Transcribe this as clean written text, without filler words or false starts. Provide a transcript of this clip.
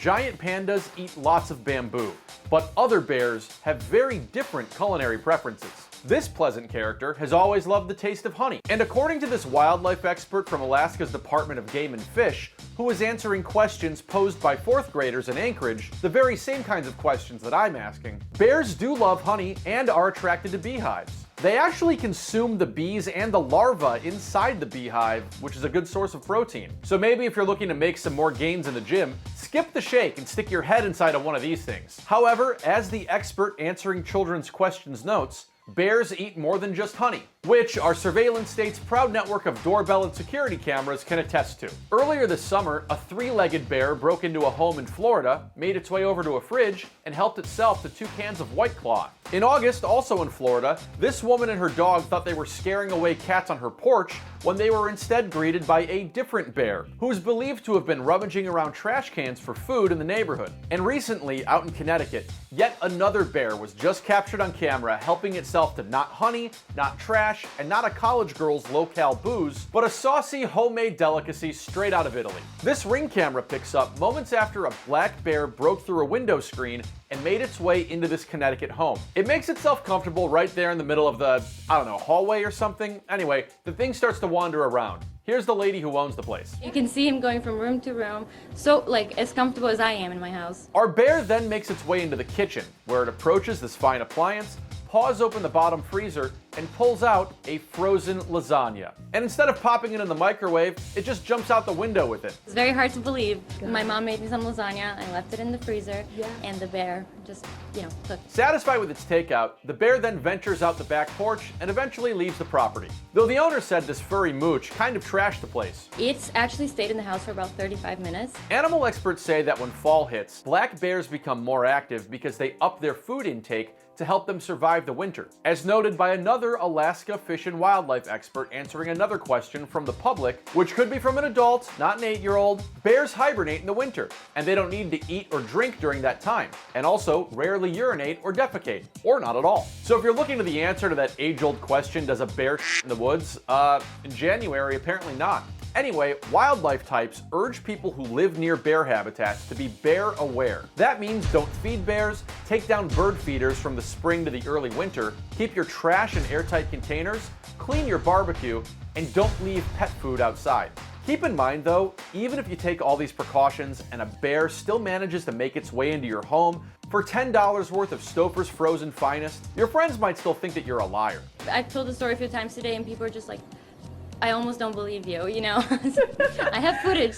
giant pandas eat lots of bamboo, but other bears have very different culinary preferences. This pleasant character has always loved the taste of honey, and according to this wildlife expert from Alaska's Department of Game and Fish, who was answering questions posed by 4th graders in Anchorage, the very same kinds of questions that I'm asking, bears do love honey and are attracted to beehives. They actually consume the bees and the larvae inside the beehive, which is a good source of protein. So maybe if you're looking to make some more gains in the gym, skip the shake and stick your head inside of one of these things. However, as the expert answering children's questions notes, bears eat more than just honey, which our surveillance state's proud network of doorbell and security cameras can attest to. Earlier this summer, a 3-legged bear broke into a home in Florida, made its way over to a fridge, and helped itself to 2 cans of White Claw. In August, also in Florida, this woman and her dog thought they were scaring away cats on her porch when they were instead greeted by a different bear, who is believed to have been rummaging around trash cans for food in the neighborhood. And recently, out in Connecticut, yet another bear was just captured on camera helping itself to not honey, not trash, and not a college girl's locale booze, but a saucy homemade delicacy straight out of Italy. This Ring camera picks up moments after a black bear broke through a window screen and made its way into this Connecticut home. It makes itself comfortable right there in the middle of the, hallway or something. Anyway, the thing starts to wander around. Here's the lady who owns the place. You can see him going from room to room, so as comfortable as I am in my house. Our bear then makes its way into the kitchen, where it approaches this fine appliance, paws open the bottom freezer, and pulls out a frozen lasagna. And instead of popping it in the microwave, it just jumps out the window with it. It's very hard to believe. My mom made me some lasagna, I left it in the freezer, and the bear just, cooked. Satisfied with its takeout, the bear then ventures out the back porch and eventually leaves the property. Though the owner said this furry mooch kind of trashed the place. It's actually stayed in the house for about 35 minutes. Animal experts say that when fall hits, black bears become more active because they up their food intake to help them survive the winter. As noted by another Alaska fish and wildlife expert answering another question from the public, which could be from an adult, not an 8-year-old, bears hibernate in the winter, and they don't need to eat or drink during that time, and also rarely urinate or defecate, or not at all. So if you're looking to the answer to that age-old question, does a bear in the woods? In January, apparently not. Anyway, wildlife types urge people who live near bear habitats to be bear aware. That means don't feed bears, take down bird feeders from the spring to the early winter, keep your trash in airtight containers, clean your barbecue, and don't leave pet food outside. Keep in mind though, even if you take all these precautions and a bear still manages to make its way into your home for $10 worth of Stouffer's frozen finest, your friends might still think that you're a liar. I've told the story a few times today and people are just like, I almost don't believe you, I have footage.